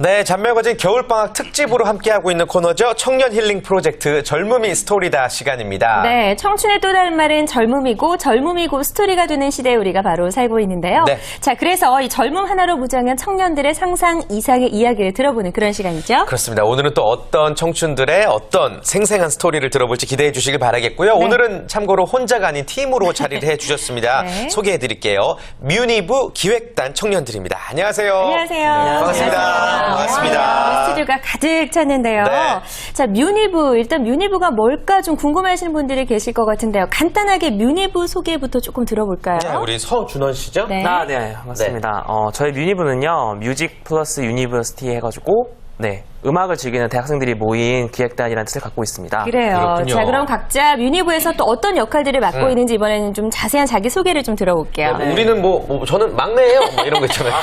네, 잔멸거진 겨울방학 특집으로 함께하고 있는 코너죠. 청년 힐링 프로젝트 젊음이 스토리다 시간입니다. 네, 청춘의 또 다른 말은 젊음이고 젊음이고 스토리가 되는 시대에 우리가 바로 살고 있는데요. 네. 자, 그래서 이 젊음 하나로 무장한 청년들의 상상 이상의 이야기를 들어보는 그런 시간이죠. 그렇습니다. 오늘은 또 어떤 청춘들의 어떤 생생한 스토리를 들어볼지 기대해 주시길 바라겠고요. 네. 오늘은 참고로 혼자가 아닌 팀으로 자리를 해주셨습니다. 네. 소개해 드릴게요. 뮤니브 기획단 청년들입니다. 안녕하세요. 안녕하세요. 반갑습니다. 반갑습니다. 스튜디오가 가득 찼는데요. 네. 자, 뮤니브. 일단 뮤니브가 뭘까 좀 궁금해하시는 분들이 계실 것 같은데요. 간단하게 뮤니브 소개부터 조금 들어볼까요? 네, 우리 서준원 씨죠? 네. 네, 반갑습니다. 저희 뮤니브는요, 뮤직 플러스 유니버시티 해가지고, 네, 음악을 즐기는 대학생들이 모인 기획단이라는 뜻을 갖고 있습니다. 그래요. 그렇군요. 자, 그럼 각자 뮤니브에서 또 어떤 역할들을 맡고 있는지 이번에는 좀 자세한 자기 소개를 좀 들어볼게요. 네, 우리는 저는 막내예요. 뭐 이런 거 있잖아요.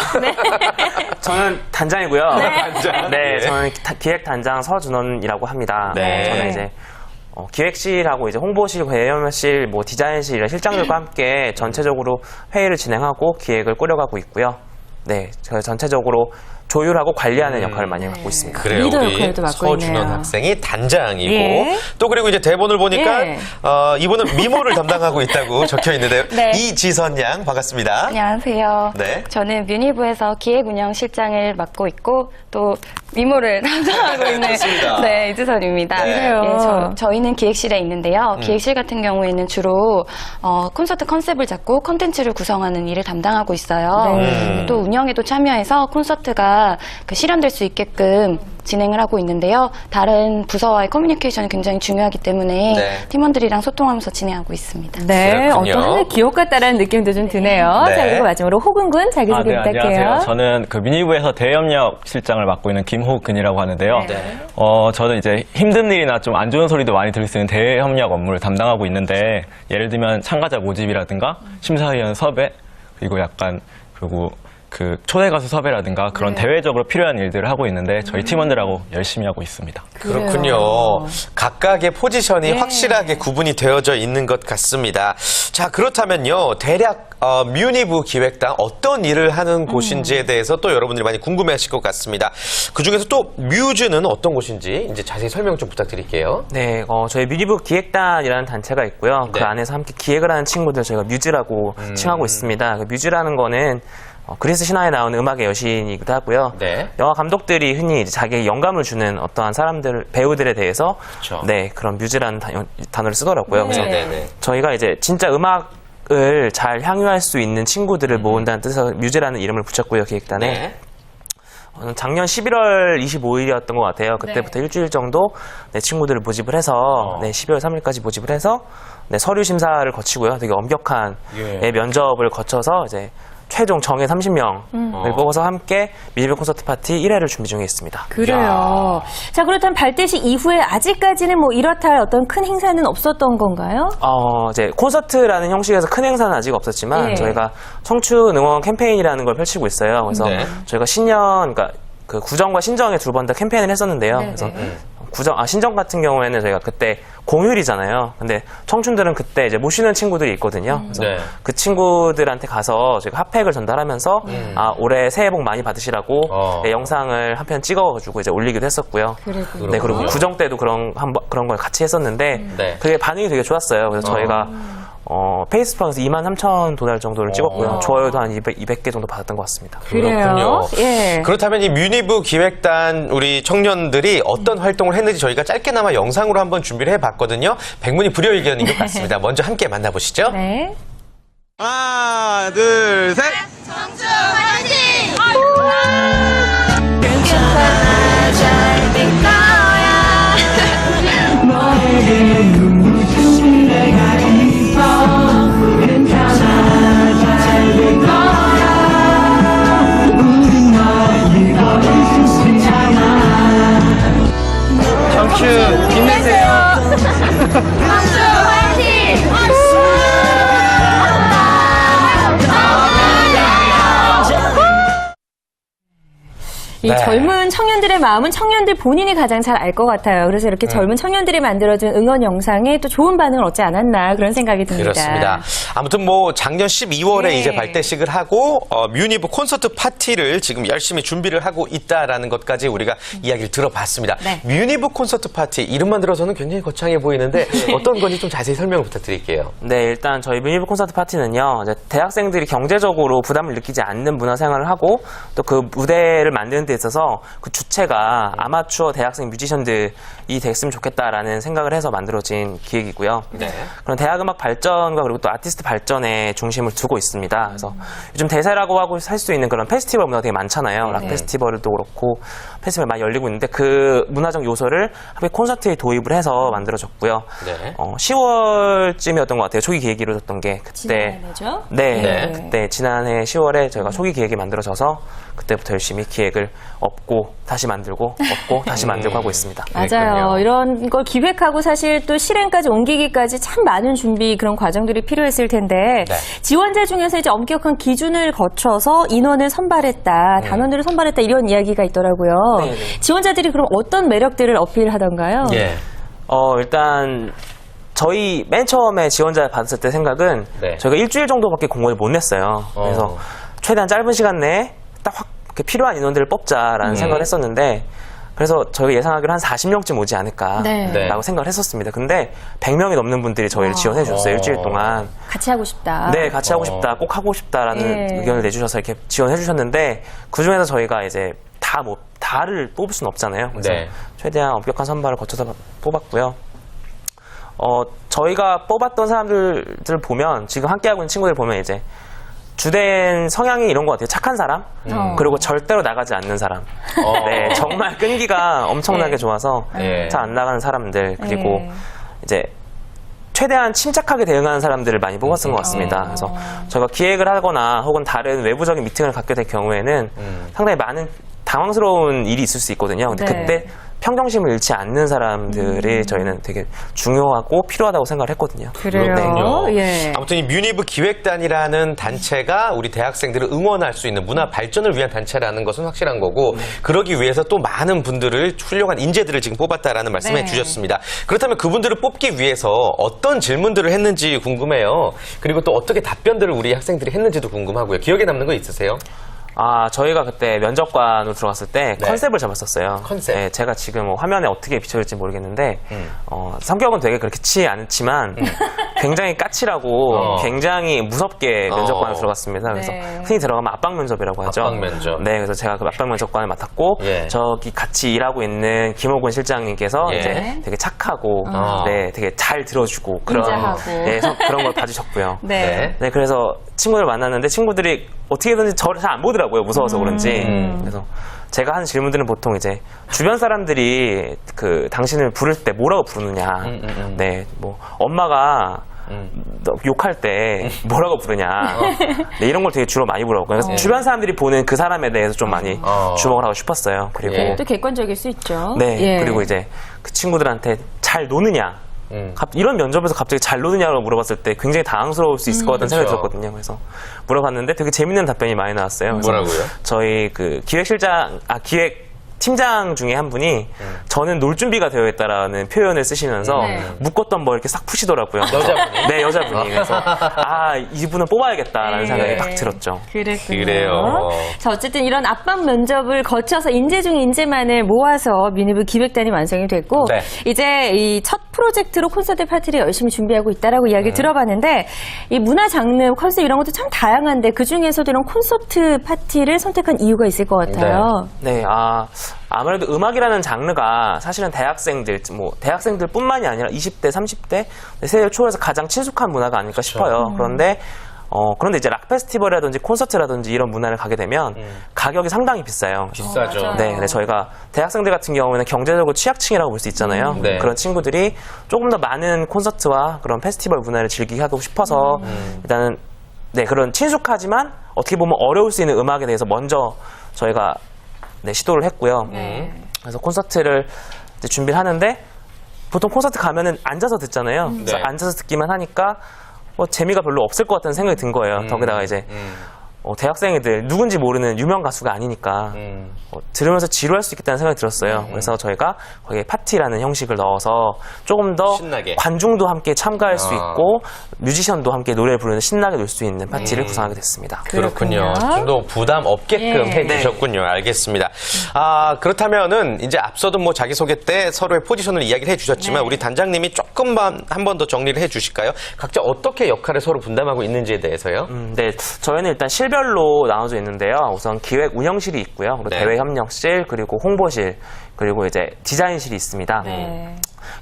저는 단장이고요. 단장. 네, 네. 저는 기획단장 서준원이라고 합니다. 네. 저는 이제 기획실하고 이제 홍보실, 배열실, 뭐 디자인실 이런 실장들과 함께 전체적으로 회의를 진행하고 기획을 꾸려가고 있고요. 네, 저희 전체적으로 조율하고 관리하는 역할을 많이 갖고 있습니다. 그래요. 리더 우리 역할도 맡고 서준원 있네요. 학생이 단장이고 예. 또 그리고 이제 대본을 보니까 예. 이분은 미모를 담당하고 있다고 적혀 있는데요. 네. 이지선 양 반갑습니다. 안녕하세요. 네. 저는 뮤니브에서 기획운영실장을 맡고 있고 또 미모를 담당하고 있는 좋습니다. 네, 이주선입니다. 네. 그래요. 저희는 기획실에 있는데요. 기획실 같은 경우에는 주로 콘서트 컨셉을 잡고 콘텐츠를 구성하는 일을 담당하고 있어요. 또 운영에도 참여해서 콘서트가 실현될 수 있게끔 진행을 하고 있는데요. 다른 부서와의 커뮤니케이션이 굉장히 중요하기 때문에 네. 팀원들이랑 소통하면서 진행하고 있습니다. 네, 그렇군요. 어떤 하늘 기억 같다라는 느낌도 좀 드네요. 네. 자, 그리고 마지막으로 호근군 자기소개 부탁해요. 안녕하세요. 저는 그 뮤니브에서 대협력 실장을 맡고 있는 김호근이라고 하는데요. 네. 저는 이제 힘든 일이나 좀 안 좋은 소리도 많이 들을 수 있는 대협력 업무를 담당하고 있는데, 예를 들면 참가자 모집이라든가 심사위원 섭외, 그리고 그 초대 가수 섭외라든가 그런 대외적으로 필요한 일들을 하고 있는데 저희 팀원들하고 열심히 하고 있습니다. 그렇군요. 각각의 포지션이 확실하게 구분이 되어져 있는 것 같습니다. 자, 그렇다면요. 대략 뮤니브 기획단 어떤 일을 하는 곳인지에 대해서 또 여러분들이 많이 궁금해하실 것 같습니다. 그중에서 또 뮤즈는 어떤 곳인지 이제 자세히 설명 좀 부탁드릴게요. 네, 저희 뮤니브 기획단이라는 단체가 있고요. 네. 그 안에서 함께 기획을 하는 친구들 저희가 뮤즈라고 칭하고 있습니다. 그 뮤즈라는 거는 그리스 신화에 나오는 음악의 여신이기도 하고요. 네. 영화 감독들이 흔히 이제 자기의 영감을 주는 어떠한 배우들에 대해서 그쵸. 네, 그런 뮤즈라는 단어를 쓰더라고요. 그래서 네네네. 저희가 이제 진짜 음악을 잘 향유할 수 있는 친구들을 모은다는 뜻에서 뮤즈라는 이름을 붙였고요, 기획단에. 네. 작년 11월 25일이었던 것 같아요. 그때부터 일주일 정도 친구들을 모집을 해서 12월 3일까지 모집을 해서 서류 심사를 거치고요. 되게 엄격한 면접을 거쳐서 이제 최종 정예 30명을 뽑아서 함께 뮤니브 콘서트 파티 1회를 준비 중에 있습니다. 그래요. 자, 그렇다면 발대식 이후에 아직까지는 뭐 이렇다 할 어떤 큰 행사는 없었던 건가요? 이제 콘서트라는 형식에서 큰 행사는 아직 없었지만 예. 저희가 청춘 응원 캠페인이라는 걸 펼치고 있어요. 그래서 네. 저희가 그러니까 그 구정과 신정에 두 번 다 캠페인을 했었는데요. 그래서 신정 같은 경우에는 저희가 그때 공휴일이잖아요. 근데 청춘들은 그때 이제 못 쉬는 친구들이 있거든요. 그래서 네. 그 친구들한테 가서 저희가 핫팩을 전달하면서 올해 새해 복 많이 받으시라고 영상을 한 편 찍어가지고 이제 올리기도 했었고요. 네, 그리고 구정 때도 그런 걸 같이 했었는데 네. 그게 반응이 되게 좋았어요. 그래서 저희가 페이스북에서 23,000 도달 정도를 찍었고요. 좋아요도 한 200개 정도 받았던 것 같습니다. 그렇군요. 예. 그렇다면 이 뮤니브 기획단 우리 청년들이 어떤 활동을 했는지 저희가 짧게나마 영상으로 한번 준비를 해봤거든요. 백문이 불여일견인 것 같습니다. 먼저 함께 만나보시죠. 네. 하나, 둘, 셋. 청춘 힘내세요. 화이팅! 이 네. 젊은 청년들의 마음은 청년들 본인이 가장 잘 알 것 같아요. 그래서 이렇게 젊은 청년들이 만들어준 응원 영상에 또 좋은 반응을 얻지 않았나 그런 생각이 듭니다. 그렇습니다. 아무튼 뭐 작년 12월에 네. 이제 발대식을 하고 뮤니브 콘서트 파티를 지금 열심히 준비를 하고 있다라는 것까지 우리가 이야기를 들어봤습니다. 네. 뮤니브 콘서트 파티 이름만 들어서는 굉장히 거창해 보이는데 어떤 건지 좀 자세히 설명을 부탁드릴게요. 네, 일단 저희 뮤니브 콘서트 파티는요, 이제 대학생들이 경제적으로 부담을 느끼지 않는 문화 생활을 하고 또 그 무대를 만드는 데 있어서 그 주체가 아마추어 대학생 뮤지션들이 됐으면 좋겠다라는 생각을 해서 만들어진 기획이고요. 네. 그런 대학음악 발전과 그리고 또 아티스트 발전에 중심을 두고 있습니다. 그래서 요즘 대세라고 하고 할 수 있는 그런 페스티벌 문화가 되게 많잖아요. 락 페스티벌도 그렇고 페스티벌 많이 열리고 있는데 그 문화적 요소를 함께 콘서트에 도입을 해서 만들어졌고요. 네. 10월쯤이었던 것 같아요. 초기 계획이 이루어졌던 게 그때 지난해죠? 네, 네. 그때 지난해 10월에 저희가 초기 계획이 만들어져서 그때부터 열심히 기획을 업고 다시 만들고 업고 다시 만들고 하고 있습니다. 맞아요. 그랬군요. 이런 걸 기획하고 사실 또 실행까지 옮기기까지 참 많은 준비 그런 과정들이 필요했을 텐데 네. 지원자 중에서 이제 엄격한 기준을 거쳐서 인원을 선발했다, 단원들을 선발했다 이런 이야기가 있더라고요. 네, 네. 지원자들이 그럼 어떤 매력들을 어필하던가요? 예. 일단 저희 맨 처음에 지원자 받았을 때 생각은 네. 저희가 일주일 정도밖에 공고를 못 냈어요. 그래서 최대한 짧은 시간 내에 딱 확 필요한 인원들을 뽑자라는 생각을 했었는데 그래서 저희가 예상하기로 한 40명쯤 오지 않을까라고 네. 생각을 했었습니다. 근데 100명이 넘는 분들이 저희를 지원해 주셨어요. 일주일 동안. 같이 하고 싶다. 네, 같이 하고 싶다, 꼭 하고 싶다라는 예. 의견을 내주셔서 이렇게 지원해 주셨는데 그 중에서 저희가 이제 다를 뽑을 수는 없잖아요. 그래서 네. 최대한 엄격한 선발을 거쳐서 뽑았고요. 저희가 뽑았던 사람들을 보면 지금 함께하고 있는 친구들 보면 이제 주된 성향이 이런 것 같아요. 착한 사람, 그리고 절대로 나가지 않는 사람. 네, 정말 끈기가 엄청나게 네. 좋아서 네. 잘 안 나가는 사람들, 그리고 네. 이제 최대한 침착하게 대응하는 사람들을 많이 뽑았던 것 같습니다. 그래서 저희가 기획을 하거나 혹은 다른 외부적인 미팅을 갖게 될 경우에는 상당히 많은 당황스러운 일이 있을 수 있거든요. 근데 네. 그때 평정심을 잃지 않는 사람들이 저희는 되게 중요하고 필요하다고 생각을 했거든요. 그래요. 그렇군요. 예. 아무튼 이 뮤니브 기획단이라는 단체가 우리 대학생들을 응원할 수 있는 문화 발전을 위한 단체라는 것은 확실한 거고 그러기 위해서 또 많은 분들을 훌륭한 인재들을 지금 뽑았다라는 말씀해 네. 주셨습니다. 그렇다면 그분들을 뽑기 위해서 어떤 질문들을 했는지 궁금해요. 그리고 또 어떻게 답변들을 우리 학생들이 했는지도 궁금하고요. 기억에 남는 거 있으세요? 저희가 그때 면접관으로 들어갔을 때 네. 컨셉을 잡았었어요. 컨셉? 네, 제가 지금 화면에 어떻게 비춰질지 모르겠는데, 성격은 되게 그렇지 않지만, 굉장히 까칠하고, 굉장히 무섭게 면접관으로 들어갔습니다. 그래서 네. 흔히 들어가면 압박 면접이라고 하죠. 압박 면접. 네, 그래서 제가 그 압박 면접관을 맡았고, 예. 저기 같이 일하고 있는 김호곤 실장님께서 예. 이제 되게 착하고, 아. 네, 되게 잘 들어주고, 그런, 인자하고. 네, 그런 걸 봐주셨고요. 네. 네, 그래서 친구들 만났는데 친구들이 어떻게든지 저를 잘 안 보더라고요. 무서워서 그런지. 그래서 제가 하는 질문들은 보통 이제 주변 사람들이 그 당신을 부를 때 뭐라고 부르느냐. 네, 뭐 엄마가 너 욕할 때 뭐라고 부르냐. 네, 이런 걸 되게 주로 많이 물어보고요. 그래서 주변 사람들이 보는 그 사람에 대해서 좀 많이 주목을 하고 싶었어요. 그리고 예. 또 객관적일 수 있죠. 네, 예. 그리고 이제 그 친구들한테 잘 노느냐. 이런 면접에서 갑자기 잘 노느냐고 물어봤을 때 굉장히 당황스러울 수 있을 것 같다는 생각이 그렇죠. 들었거든요. 그래서 물어봤는데 되게 재밌는 답변이 많이 나왔어요. 그래서 뭐라고요? 저희 그 기획 팀장 중에 한 분이 저는 놀 준비가 되어 있다라는 표현을 쓰시면서 네. 묶었던 뭐 이렇게 싹 푸시더라고요. 여자분이? 네, 여자분이. 그래서 이분은 뽑아야겠다라는 네. 생각이 딱 들었죠. 그랬군요. 그래요. 자, 어쨌든 이런 압박 면접을 거쳐서 인재 중 인재만을 모아서 뮤니브 기획단이 완성이 됐고 네. 이제 이 첫 프로젝트로 콘서트 파티를 열심히 준비하고 있다라고 이야기를 들어봤는데 이 문화 장르, 컨셉 이런 것도 참 다양한데 그 중에서도 이런 콘서트 파티를 선택한 이유가 있을 것 같아요. 네, 아무래도 음악이라는 장르가 사실은 대학생들뿐만이 아니라 20대, 30대 세대 초에서 가장 친숙한 문화가 아닐까 싶어요. 그런데 이제 락 페스티벌이라든지 콘서트라든지 이런 문화를 가게 되면 가격이 상당히 비싸요. 비싸죠. 맞아요. 네, 근데 저희가 대학생들 같은 경우에는 경제적으로 취약층이라고 볼 수 있잖아요. 네. 그런 친구들이 조금 더 많은 콘서트와 그런 페스티벌 문화를 즐기게 하고 싶어서 일단은 그런 친숙하지만 어떻게 보면 어려울 수 있는 음악에 대해서 먼저 저희가 시도를 했고요. 그래서 콘서트를 이제 준비를 하는데 보통 콘서트 가면은 앉아서 듣잖아요. 그래서 네. 앉아서 듣기만 하니까 재미가 별로 없을 것 같다는 생각이 든 거예요. 거기다가 이제 대학생애들 누군지 모르는 유명 가수가 아니니까 들으면서 지루할 수 있겠다는 생각이 들었어요. 그래서 저희가 거기에 파티라는 형식을 넣어서 조금 더 신나게. 관중도 함께 참가할 수 있고 뮤지션도 함께 노래 부르는 신나게 놀 수 있는 파티를 구성하게 됐습니다. 그렇군요. 좀 더 부담 없게끔 해주셨군요. 알겠습니다. 그렇다면은 이제 앞서도 뭐 자기소개 때 서로의 포지션을 이야기를 해주셨지만 우리 단장님이 조금만 한 번 더 정리를 해주실까요? 각자 어떻게 역할을 서로 분담하고 있는지에 대해서요. 네, 저희는 일단 실별로 나눠져 있는데요. 우선 기획 운영실이 있고요. 그리고 네. 대외 협력실, 그리고 홍보실, 그리고 이제 디자인실이 있습니다.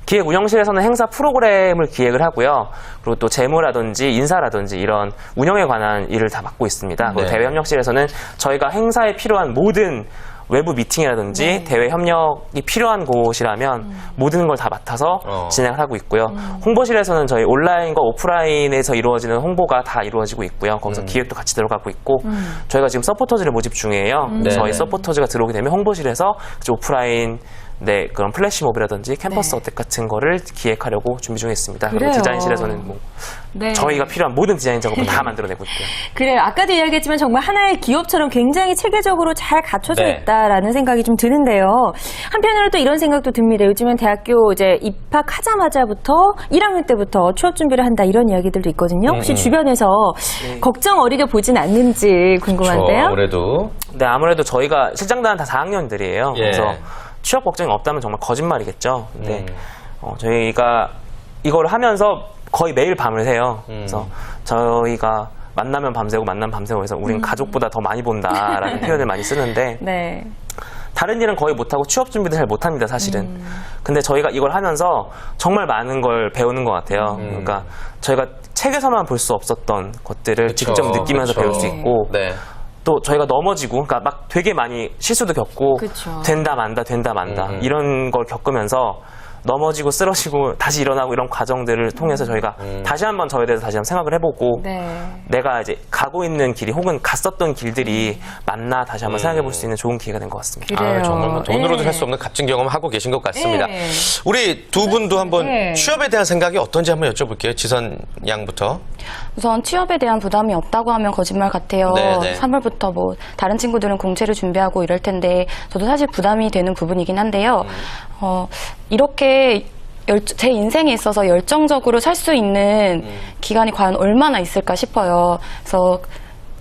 기획 운영실에서는 행사 프로그램을 기획을 하고요. 그리고 또 재무라든지 인사라든지 이런 운영에 관한 일을 다 맡고 있습니다. 그리고 네. 대외 협력실에서는 저희가 행사에 필요한 모든 외부 미팅이라든지 대외 협력이 필요한 곳이라면 모든 걸 다 맡아서 진행을 하고 있고요. 홍보실에서는 저희 온라인과 오프라인에서 이루어지는 홍보가 다 이루어지고 있고요. 거기서 기획도 같이 들어가고 있고 저희가 지금 서포터즈를 모집 중이에요. 저희 서포터즈가 들어오게 되면 홍보실에서 오프라인 그런 플래시몹이라든지 캠퍼스 어택 같은 거를 기획하려고 준비 중에 있습니다. 그리고 그래요. 디자인실에서는 저희가 필요한 모든 디자인 작업을 다 만들어내고 있고요. 그래요. 아까도 이야기했지만 정말 하나의 기업처럼 굉장히 체계적으로 잘 갖춰져 네. 있다라는 생각이 좀 드는데요. 한편으로 또 이런 생각도 듭니다. 요즘엔 대학교 이제 입학하자마자부터 1학년 때부터 취업 준비를 한다 이런 이야기들도 있거든요. 혹시 주변에서 걱정 어리게 보진 않는지 궁금한데요. 아무래도. 네, 아무래도 저희가 실장단은 다 4학년들이에요. 예. 그래서 취업 걱정이 없다면 정말 거짓말이겠죠. 근데 저희가 이걸 하면서 거의 매일 밤을 새요. 그래서 저희가 만나면 밤새고 만나면 밤새고 해서 우린 가족보다 더 많이 본다라는 표현을 많이 쓰는데 네. 다른 일은 거의 못하고 취업 준비도 잘 못합니다, 사실은. 근데 저희가 이걸 하면서 정말 많은 걸 배우는 것 같아요. 그러니까 저희가 책에서만 볼 수 없었던 것들을 직접 느끼면서 그쵸. 배울 수 있고 네. 또 저희가 넘어지고, 그러니까 막 되게 많이 실수도 겪고, 그쵸. 된다 만다 이런 걸 겪으면서 넘어지고 쓰러지고 다시 일어나고 이런 과정들을 통해서 저희가 다시 한번 저에 대해서 다시 한번 생각을 해보고 내가 이제 가고 있는 길이 혹은 갔었던 길들이 맞나 다시 한번 생각해 볼 수 있는 좋은 기회가 된 것 같습니다. 그래요. 정말 뭐 돈으로도 네. 할 수 없는 값진 경험을 하고 계신 것 같습니다. 네. 우리 두 분도 한번 네. 취업에 대한 생각이 어떤지 한번 여쭤볼게요. 지선 양부터. 우선 취업에 대한 부담이 없다고 하면 거짓말 같아요. 네네. 3월부터 뭐 다른 친구들은 공채를 준비하고 이럴 텐데 저도 사실 부담이 되는 부분이긴 한데요. 이렇게 제 인생에 있어서 열정적으로 살 수 있는 기간이 과연 얼마나 있을까 싶어요. 그래서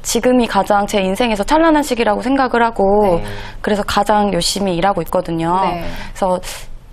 지금이 가장 제 인생에서 찬란한 시기라고 생각을 하고 그래서 가장 열심히 일하고 있거든요. 네. 그래서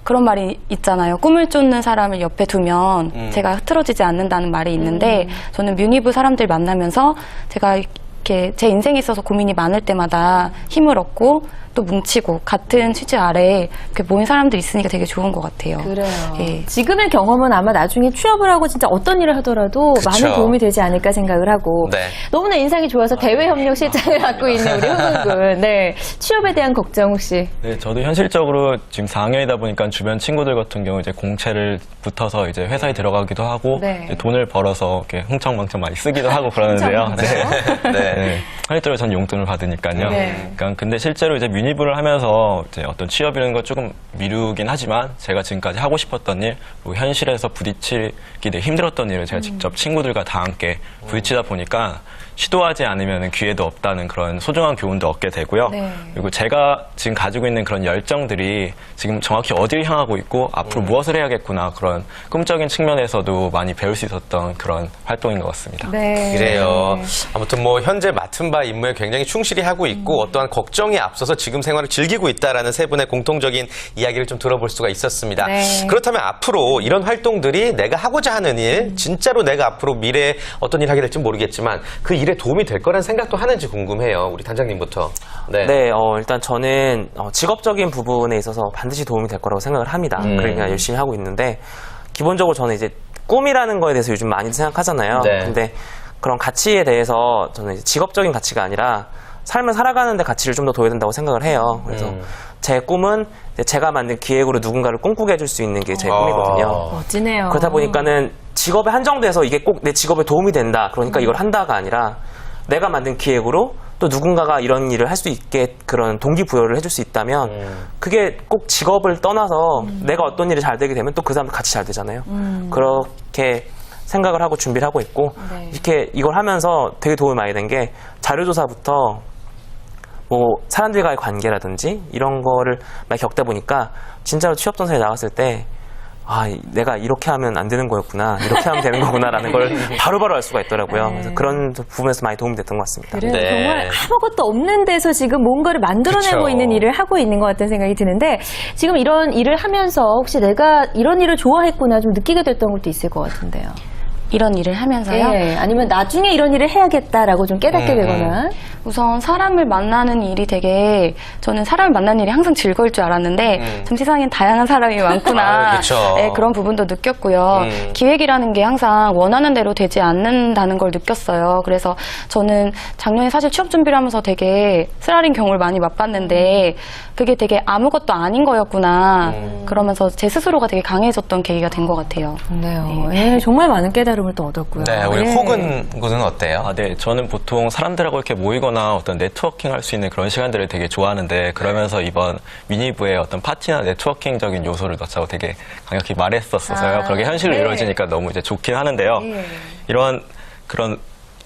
그런 말이 있잖아요. 꿈을 쫓는 사람을 옆에 두면 제가 흐트러지지 않는다는 말이 있는데 저는 뮤니브 사람들 만나면서 제가 이렇게 제 인생에 있어서 고민이 많을 때마다 힘을 얻고 또 뭉치고 같은 취지 아래에 이렇게 모인 사람들이 있으니까 되게 좋은 것 같아요. 그래요. 예. 지금의 경험은 아마 나중에 취업을 하고 진짜 어떤 일을 하더라도 그쵸. 많은 도움이 되지 않을까 생각을 하고 네. 너무나 인상이 좋아서 대외협력실장을 갖고 있는 우리 흥훈군. 네. 취업에 대한 걱정 혹시? 네, 저도 현실적으로 지금 4학년이다 보니까 주변 친구들 같은 경우 이제 공채를 붙어서 이제 회사에 들어가기도 하고 네. 이제 돈을 벌어서 이렇게 흥청망청 많이 쓰기도 하고 그러는데요. 네. 네. 현실적으로 전 용돈을 받으니까요. 네. 그러니까 근데 실제로 이제 뮤니브를 하면서 이제 어떤 취업이라는 걸 조금 미루긴 하지만 제가 지금까지 하고 싶었던 일, 그리고 현실에서 부딪히기 되게 힘들었던 일을 제가 직접 친구들과 다 함께 부딪히다 보니까 시도하지 않으면 기회도 없다는 그런 소중한 교훈도 얻게 되고요. 네. 그리고 제가 지금 가지고 있는 그런 열정들이 지금 정확히 어디를 향하고 있고 앞으로 무엇을 해야겠구나 그런 꿈적인 측면에서도 많이 배울 수 있었던 그런 활동인 것 같습니다. 네. 그래요. 아무튼 뭐 현재 맡은 바 임무에 굉장히 충실히 하고 있고 어떠한 걱정이 앞서서 지금 생활을 즐기고 있다라는 세 분의 공통적인 이야기를 좀 들어볼 수가 있었습니다. 네. 그렇다면 앞으로 이런 활동들이 내가 하고자 하는 일, 진짜로 내가 앞으로 미래에 어떤 일을 하게 될지 모르겠지만 그 일에 도움이 될 거라는 생각도 하는지 궁금해요. 우리 단장님부터. 네. 네, 일단 저는 직업적인 부분에 있어서 반드시 도움이 될 거라고 생각을 합니다. 그러니까 열심히 하고 있는데 기본적으로 저는 이제 꿈이라는 거에 대해서 요즘 많이 생각하잖아요. 네. 근데 그런 가치에 대해서 저는 이제 직업적인 가치가 아니라 삶을 살아가는데 가치를 좀 더 둬야 된다고 생각을 해요. 그래서 제 꿈은 이제 제가 만든 기획으로 누군가를 꿈꾸게 해줄 수 있는 게 제 꿈이거든요. 멋지네요. 그러다 보니까는 직업에 한정돼서 이게 꼭 내 직업에 도움이 된다. 그러니까 이걸 한다가 아니라 내가 만든 기획으로 또 누군가가 이런 일을 할 수 있게 그런 동기부여를 해줄 수 있다면 그게 꼭 직업을 떠나서 내가 어떤 일이 잘 되게 되면 또 그 사람도 같이 잘 되잖아요. 그렇게 생각을 하고 준비를 하고 있고 이렇게 이걸 하면서 되게 도움이 많이 된 게 자료조사부터 뭐 사람들과의 관계라든지 이런 거를 많이 겪다 보니까 진짜로 취업 전선에 나갔을 때 아, 내가 이렇게 하면 안 되는 거였구나, 이렇게 하면 되는 거구나라는 걸 바로바로 알 수가 있더라고요. 그래서 그런 부분에서 많이 도움이 됐던 것 같습니다. 그래요. 네. 정말 아무것도 없는 데서 지금 뭔가를 만들어내고 그쵸. 있는 일을 하고 있는 것 같다는 생각이 드는데 지금 이런 일을 하면서 혹시 내가 이런 일을 좋아했구나 좀 느끼게 됐던 것도 있을 것 같은데요. 이런 일을 하면서요. 예, 아니면 나중에 이런 일을 해야겠다라고 좀 깨닫게 되거나. 우선 사람을 만나는 일이 되게 저는 사람을 만나는 일이 항상 즐거울 줄 알았는데 참 세상엔 다양한 사람이 많구나. 그쵸. 네, 그런 부분도 느꼈고요. 기획이라는 게 항상 원하는 대로 되지 않는다는 걸 느꼈어요. 그래서 저는 작년에 사실 취업 준비를 하면서 되게 쓰라린 경우를 많이 맛봤는데 그게 되게 아무것도 아닌 거였구나. 그러면서 제 스스로가 되게 강해졌던 계기가 된 것 같아요. 네요. 예, 정말 많은 깨달음을 또 얻었고요. 네, 우리 예. 혹은 군은 어때요? 아, 네. 저는 보통 사람들하고 이렇게 모이거나 어떤 네트워킹 할 수 있는 그런 시간들을 되게 좋아하는데 그러면서 이번 미니부에 어떤 파티나 네트워킹적인 요소를 넣자고 되게 강력히 말했었어요. 그게 현실로 이루어지니까 너무 이제 좋긴 하는데요. 이런 그런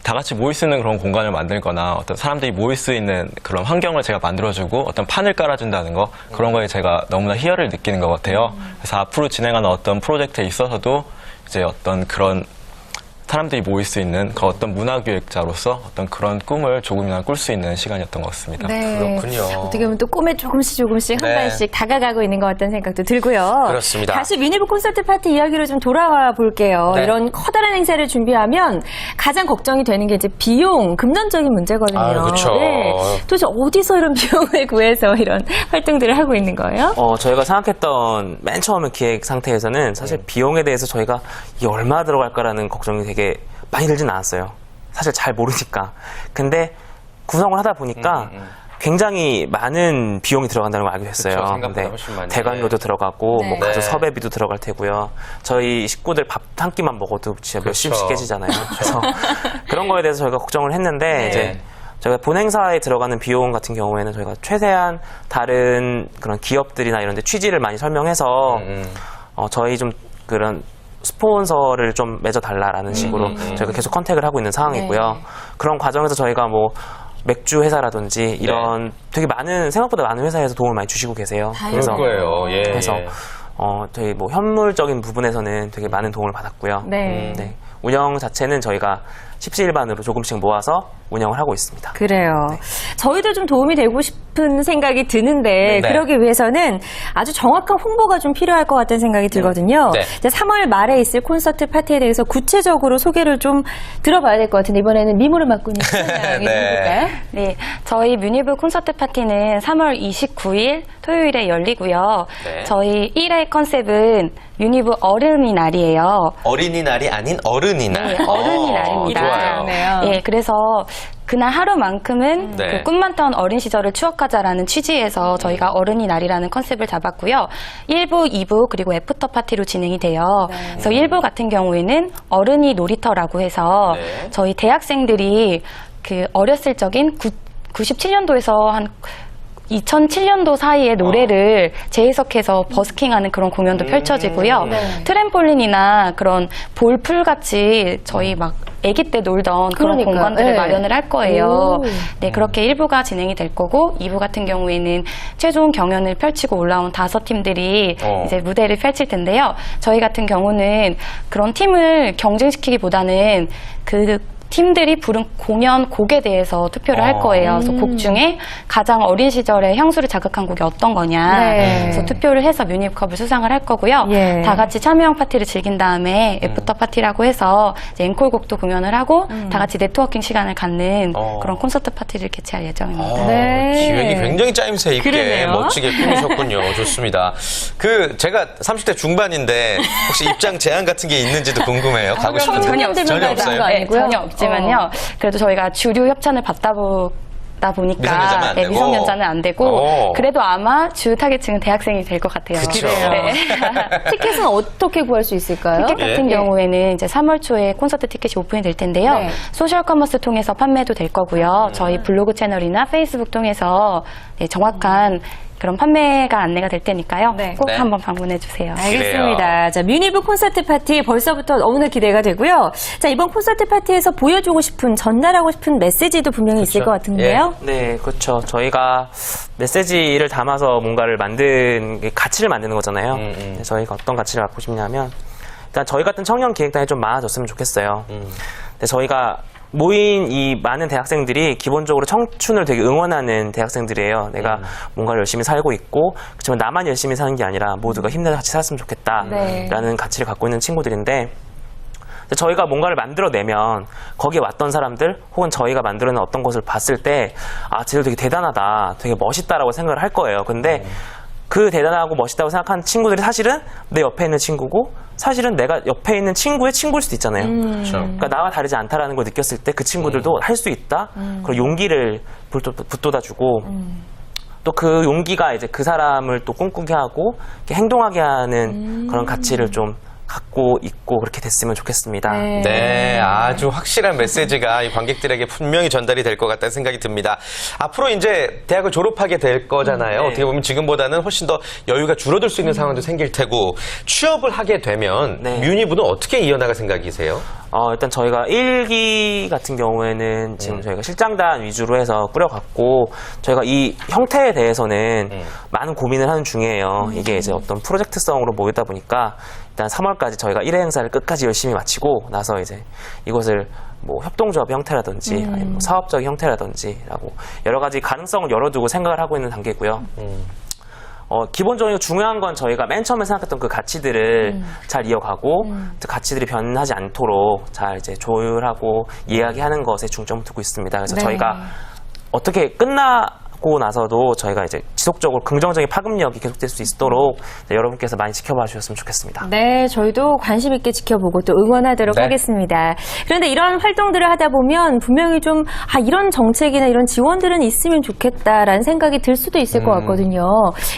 다 같이 모일 수 있는 그런 공간을 만들거나 어떤 사람들이 모일 수 있는 그런 환경을 제가 만들어주고 어떤 판을 깔아준다는 거 그런 거에 제가 너무나 희열을 느끼는 것 같아요. 그래서 앞으로 진행하는 어떤 프로젝트에 있어서도 이제 어떤 그런 사람들이 모일 수 있는 그 어떤 문화기획자로서 어떤 그런 꿈을 조금이나마 꿀 수 있는 시간이었던 것 같습니다. 네. 그렇군요. 어떻게 보면 또 꿈에 조금씩 한 네. 발씩 다가가고 있는 것 같다는 생각도 들고요. 그렇습니다. 다시 미니부 콘서트 파티 이야기로 좀 돌아와 볼게요. 네. 이런 커다란 행사를 준비하면 가장 걱정이 되는 게 이제 비용, 금전적인 문제거든요. 아, 그쵸. 네. 도대체 어디서 이런 비용을 구해서 이런 활동들을 하고 있는 거예요? 저희가 생각했던 맨 처음에 기획 상태에서는 사실 비용에 대해서 저희가 이게 얼마 들어갈까라는 걱정이 되게 많이 들진 않았어요. 사실 잘 모르니까. 근데 구성을 하다 보니까 굉장히 많은 비용이 들어간다는 걸 알게 됐어요. 그쵸, 생각보다 훨씬 많이. 대관료도 들어가고 네. 뭐 가족 네. 섭외비도 들어갈 테고요. 저희 식구들 밥 한 끼만 먹어도 진짜 몇십씩 그렇죠. 깨지잖아요. 그래서 그런 거에 대해서 저희가 걱정을 했는데 이제 저희가 본행사에 들어가는 비용 같은 경우에는 저희가 최대한 다른 그런 기업들이나 이런 데 취지를 많이 설명해서 저희 좀 그런 스폰서를 좀 맺어달라라는 식으로 저희가 계속 컨택을 하고 있는 상황이고요. 그런 과정에서 저희가 뭐 맥주 회사라든지 이런 되게 많은 생각보다 많은 회사에서 도움을 많이 주시고 계세요. 그럴 거예요. 예. 그래서 저희 뭐 현물적인 부분에서는 되게 많은 도움을 받았고요. 네. 운영 자체는 저희가 십시일반으로 조금씩 모아서 운영을 하고 있습니다. 그래요. 저희도 좀 도움이 되고 싶은 생각이 드는데 네. 그러기 위해서는 아주 정확한 홍보가 좀 필요할 것 같다는 생각이 들거든요. 네. 이제 3월 말에 있을 콘서트 파티에 대해서 구체적으로 소개를 좀 들어봐야 될 것 같은데 이번에는 미모를 맡고 있는 시청자에게 해볼까요? 네, 저희 뮤니브 콘서트 파티는 3월 29일 토요일에 열리고요. 네. 저희 1회 컨셉은 뮤니브 어른이날이에요. 어린이날이 아닌 어른이날. 네, 어른이날입니다. 좋아요. 네. 예, 그래서 그날 하루만큼은 네. 그 꿈 많던 어린 시절을 추억하자라는 취지에서 저희가 어른이날이라는 컨셉을 잡았고요. 1부, 2부 그리고 애프터 파티로 진행이 돼요. 그래서 1부 같은 경우에는 어른이 놀이터라고 해서 네. 저희 대학생들이 그 어렸을 적인 97년도에서 한 2007년도 사이에 노래를 재해석해서 버스킹하는 그런 공연도 펼쳐지고요. 트램폴린이나 그런 볼풀같이 저희 막 아기 때 놀던 그런 그러니까요. 공간들을 네. 마련을 할 거예요. 오. 네, 그렇게 1부가 진행이 될 거고 2부 같은 경우에는 최종 경연을 펼치고 올라온 5팀들이 이제 무대를 펼칠 텐데요. 저희 같은 경우는 그런 팀을 경쟁시키기보다는 그 팀들이 부른 공연 곡에 대해서 투표를 할 거예요. 그래서 곡 중에 가장 어린 시절에 향수를 자극한 곡이 어떤 거냐. 네. 그래서 투표를 해서 뮤니컵을 수상을 할 거고요. 예. 다 같이 참여형 파티를 즐긴 다음에 애프터 파티라고 해서 이제 앵콜곡도 공연을 하고 다 같이 네트워킹 시간을 갖는 그런 콘서트 파티를 개최할 예정입니다. 네. 기획이 굉장히 짜임새 있게 그러네요. 멋지게 꾸미셨군요. 좋습니다. 제가 30대 중반인데 혹시 입장 제한 같은 게 있는지도 궁금해요. 가고 싶은데. 전혀 없어요. 전혀 없어요. 거 아니고요? 전혀 없지만요. 그래도 저희가 주류 협찬을 받다 보니까 미성년자는 안 되고. 미성년자는 안 되고 오. 그래도 아마 주 타겟층은 대학생이 될 것 같아요. 그쵸. 네. 티켓은 어떻게 구할 수 있을까요? 티켓 같은 경우에는 이제 3월 초에 콘서트 티켓이 오픈이 될 텐데요. 네. 소셜 커머스 통해서 판매도 될 거고요. 저희 블로그 채널이나 페이스북 통해서 네, 정확한 그런 판매가 안내가 될 테니까요. 네. 꼭 네. 한번 방문해 주세요. 알겠습니다. 자, 뮤니브 콘서트 파티 벌써부터 너무나 기대가 되고요. 자, 이번 콘서트 파티에서 보여주고 싶은, 전달하고 싶은 메시지도 분명히 있을 것 같은데요. 네, 그렇죠. 저희가 메시지를 담아서 뭔가를 가치를 만드는 거잖아요. 네, 저희가 어떤 가치를 갖고 싶냐면, 일단 저희 같은 청년 기획단이 좀 많아졌으면 좋겠어요. 근데 저희가 모인 이 많은 대학생들이 기본적으로 청춘을 되게 응원하는 대학생들이에요. 내가 뭔가를 열심히 살고 있고, 그렇지만 나만 열심히 사는 게 아니라 모두가 힘내서 같이 살았으면 좋겠다라는 네. 가치를 갖고 있는 친구들인데, 저희가 뭔가를 만들어내면 거기에 왔던 사람들 혹은 저희가 만들어낸 어떤 것을 봤을 때 쟤들 되게 대단하다, 되게 멋있다라고 생각을 할 거예요. 근데 그 대단하고 멋있다고 생각하는 친구들이 사실은 내 옆에 있는 친구고, 사실은 내가 옆에 있는 친구의 친구일 수도 있잖아요. 그러니까 나와 다르지 않다라는 걸 느꼈을 때 그 친구들도 할 수 있다. 그런 용기를 붙돋아주고, 또 그 용기가 이제 그 사람을 또 꿈꾸게 하고 이렇게 행동하게 하는 그런 가치를 좀 갖고 있고 그렇게 됐으면 좋겠습니다. 네, 아주 확실한 메시지가 이 관객들에게 분명히 전달이 될 것 같다는 생각이 듭니다. 앞으로 이제 대학을 졸업하게 될 거잖아요. 네. 어떻게 보면 지금보다는 훨씬 더 여유가 줄어들 수 있는 상황도 생길 테고, 취업을 하게 되면 네. 뮤니브는 어떻게 이어나갈 생각이세요? 일단 저희가 1기 같은 경우에는 지금 저희가 실장단 위주로 해서 꾸려갔고, 저희가 이 형태에 대해서는 많은 고민을 하는 중이에요. 이게 이제 어떤 프로젝트성으로 모이다 보니까 일단 3월까지 저희가 1회 행사를 끝까지 열심히 마치고 나서 이제 이것을 뭐 협동조합 형태라든지 아니면 뭐 사업적인 형태라든지라고 여러 가지 가능성을 열어두고 생각을 하고 있는 단계고요. 기본적으로 중요한 건 저희가 맨 처음에 생각했던 그 가치들을 잘 이어가고 그 가치들이 변하지 않도록 잘 이제 조율하고 이야기하는 것에 중점을 두고 있습니다. 그래서 네. 저희가 어떻게 끝나고 나서도 저희가 이제 지속적으로 긍정적인 파급력이 계속될 수 있도록 여러분께서 많이 지켜봐 주셨으면 좋겠습니다. 네, 저희도 관심 있게 지켜보고 또 응원하도록 네. 하겠습니다. 그런데 이런 활동들을 하다 보면 분명히 좀 이런 정책이나 이런 지원들은 있으면 좋겠다라는 생각이 들 수도 있을 것 같거든요.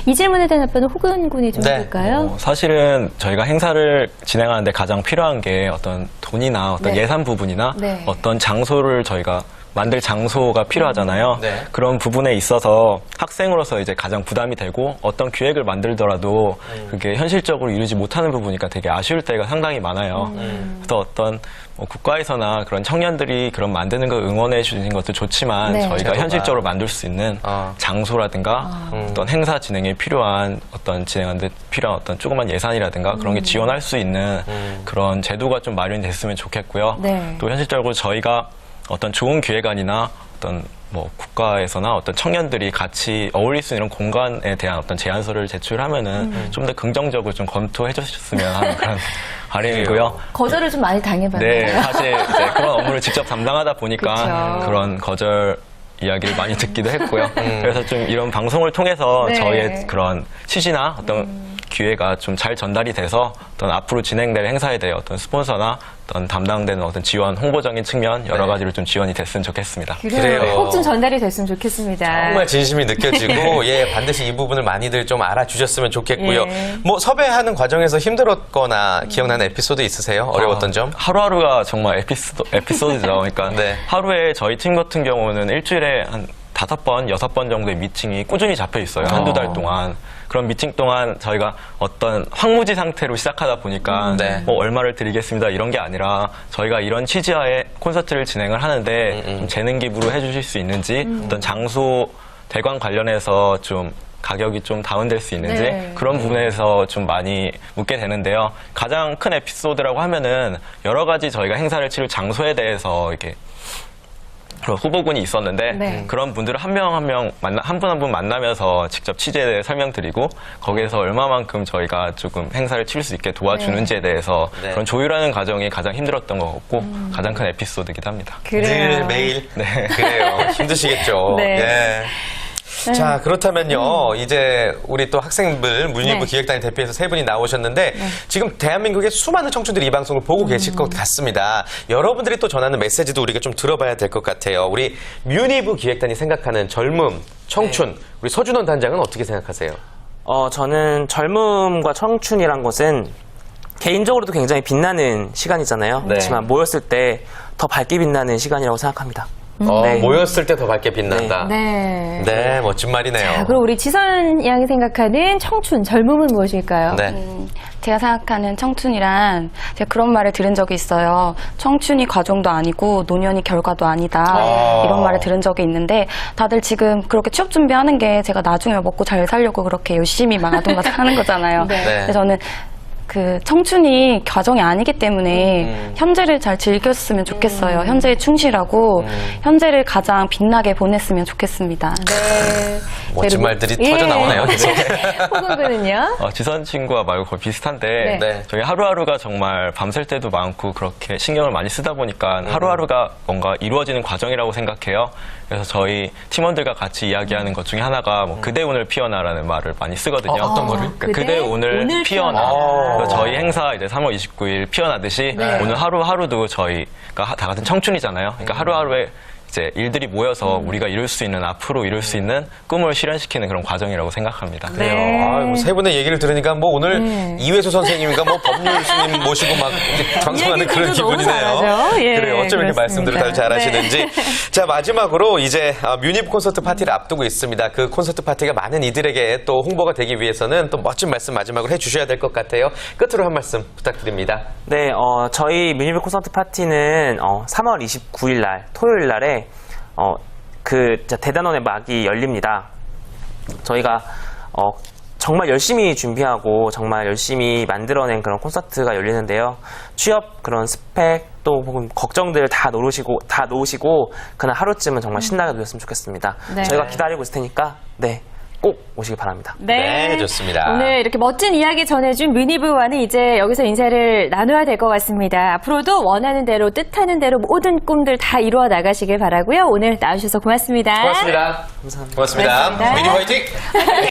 이 질문에 대한 답변은 호근 군이 좀 네. 해볼까요? 사실은 저희가 행사를 진행하는데 가장 필요한 게 어떤 돈이나 어떤 네. 예산 부분이나 네. 어떤 장소를 저희가 만들 장소가 필요하잖아요. 네. 그런 부분에 있어서 학생으로서 이제 가장 부담이 되고, 어떤 기획을 만들더라도 그게 현실적으로 이루지 못하는 부분이니까 되게 아쉬울 때가 상당히 많아요. 그래서 어떤 뭐 국가에서나 그런 청년들이 그런 만드는 걸 응원해 주는 것도 좋지만, 네. 저희가 제도가. 현실적으로 만들 수 있는 장소라든가 어떤 행사 진행에 필요한 진행하는데 필요한 어떤 조그만 예산이라든가 그런 게 지원할 수 있는 그런 제도가 좀 마련됐으면 좋겠고요. 네. 또 현실적으로 저희가 어떤 좋은 기획안이나 어떤 뭐 국가에서나 어떤 청년들이 같이 어울릴 수 있는 공간에 대한 어떤 제안서를 제출하면은 좀 더 긍정적으로 좀 검토해 주셨으면 하는 그런 바람이고요. 거절을 좀 많이 당해봤나요? 네, 사실 이제 그런 업무를 직접 담당하다 보니까 그쵸. 그런 거절 이야기를 많이 듣기도 했고요. 그래서 좀 이런 방송을 통해서 네. 저희의 그런 취지나 어떤 기회가 좀 잘 전달이 돼서 어떤 앞으로 진행될 행사에 대해 어떤 스폰서나 어떤 담당되는 어떤 지원, 홍보적인 측면 여러 네. 가지로 좀 지원이 됐으면 좋겠습니다. 그래요. 꼭 좀 전달이 됐으면 좋겠습니다. 정말 진심이 느껴지고, 예, 반드시 이 부분을 많이들 좀 알아주셨으면 좋겠고요. 예. 뭐 섭외하는 과정에서 힘들었거나 기억나는 에피소드 있으세요? 어려웠던 점? 하루하루가 정말 에피소드죠. 그러니까 네. 하루에 저희 팀 같은 경우는 일주일에 한 5번, 6번 정도의 미팅이 꾸준히 잡혀 있어요. 한두 달 동안. 그런 미팅 동안 저희가 어떤 황무지 상태로 시작하다 보니까 네. 뭐 얼마를 드리겠습니다 이런 게 아니라, 저희가 이런 취지하에 콘서트를 진행을 하는데 좀 재능 기부로 해주실 수 있는지, 어떤 장소 대관 관련해서 좀 가격이 좀 다운될 수 있는지 네. 그런 부분에서 좀 많이 묻게 되는데요. 가장 큰 에피소드라고 하면은 여러 가지 저희가 행사를 치를 장소에 대해서 이렇게 그런 후보군이 있었는데, 네. 그런 분들을 한 명 한 명 한 분 한 분 만나면서 직접 취재에 대해 설명드리고, 거기에서 얼마만큼 저희가 조금 행사를 치를 수 있게 도와주는지에 대해서 네. 그런 조율하는 과정이 가장 힘들었던 것 같고 가장 큰 에피소드이기도 합니다. 그래요. 늘, 매일. 네. 그래요. 힘드시겠죠. 네. 예. 자, 그렇다면요. 이제 우리 또 학생들 뮤니브 네. 기획단을 대표해서 세 분이 나오셨는데, 지금 대한민국의 수많은 청춘들이 이 방송을 보고 계실 것 같습니다. 여러분들이 또 전하는 메시지도 우리가 좀 들어봐야 될 것 같아요. 우리 뮤니브 기획단이 생각하는 젊음, 청춘, 우리 서준원 단장은 어떻게 생각하세요? 저는 젊음과 청춘이란 것은 개인적으로도 굉장히 빛나는 시간이잖아요. 네. 그렇지만 모였을 때 더 밝게 빛나는 시간이라고 생각합니다. 네. 모였을 때 더 밝게 빛난다. 네. 네, 멋진 말이네요. 자, 그럼 우리 지선 양이 생각하는 청춘, 젊음은 무엇일까요? 네. 제가 생각하는 청춘이란 제가 그런 말을 들은 적이 있어요. 청춘이 과정도 아니고 노년이 결과도 아니다. 이런 말을 들은 적이 있는데 다들 지금 그렇게 취업 준비하는 게 제가 나중에 먹고 잘 살려고 그렇게 열심히 막 아동마당 하는 거잖아요. 네. 근데 저는 그 청춘이 과정이 아니기 때문에 현재를 잘 즐겼으면 좋겠어요. 현재에 충실하고 현재를 가장 빛나게 보냈으면 좋겠습니다. 네. 멋진 말들이 터져 나오네요. 호구군은요? 지선 친구와 말고 거의 비슷한데 네. 저희 하루하루가 정말 밤샐 때도 많고 그렇게 신경을 많이 쓰다 보니까 하루하루가 뭔가 이루어지는 과정이라고 생각해요. 그래서 저희 팀원들과 같이 이야기하는 것 중에 하나가 뭐 그대 오늘 피어나라는 말을 많이 쓰거든요. 어떤 거를? 그러니까 그대 오늘 피어나. 그래서 저희 행사 이제 3월 29일 피어나듯이 오늘 하루하루도 저희가 다 같은 청춘이잖아요. 그러니까 하루하루에 이제 일들이 모여서 우리가 이룰 수 있는 앞으로 이룰 수 있는 꿈을 실현시키는 그런 과정이라고 생각합니다. 그래요. 아, 세 분의 얘기를 들으니까 뭐 오늘 이회수 선생님과 뭐 법률 스님 모시고 막 이제 방송하는 그런 이야기들도 너무 기분이네요. 잘하죠. 예, 그래요. 어쩜 이렇게 그렇습니다. 말씀들을 다들 잘하시는지. 자, 마지막으로 이제 뮤니브 콘서트 파티를 앞두고 있습니다. 그 콘서트 파티가 많은 이들에게 또 홍보가 되기 위해서는 또 멋진 말씀 마지막으로 해주셔야 될 것 같아요. 끝으로 한 말씀 부탁드립니다. 네, 저희 뮤니브 콘서트 파티는 3월 29일 날 토요일 날에 진짜 대단원의 막이 열립니다. 저희가 정말 열심히 준비하고 정말 열심히 만들어낸 그런 콘서트가 열리는데요. 취업 그런 스펙 또 혹은 걱정들 다 놓으시고 그날 하루쯤은 정말 신나게 노셨으면 좋겠습니다. 네. 저희가 기다리고 있을 테니까 꼭 오시기 바랍니다. 네, 좋습니다. 오늘 이렇게 멋진 이야기 전해준 뮤니브와는 이제 여기서 인사를 나눠야 될 것 같습니다. 앞으로도 원하는 대로 뜻하는 대로 모든 꿈들 다 이루어 나가시길 바라고요. 오늘 나와주셔서 고맙습니다. 고맙습니다. 감사합니다. 고맙습니다. 고맙습니다. 뮤니브 화이팅!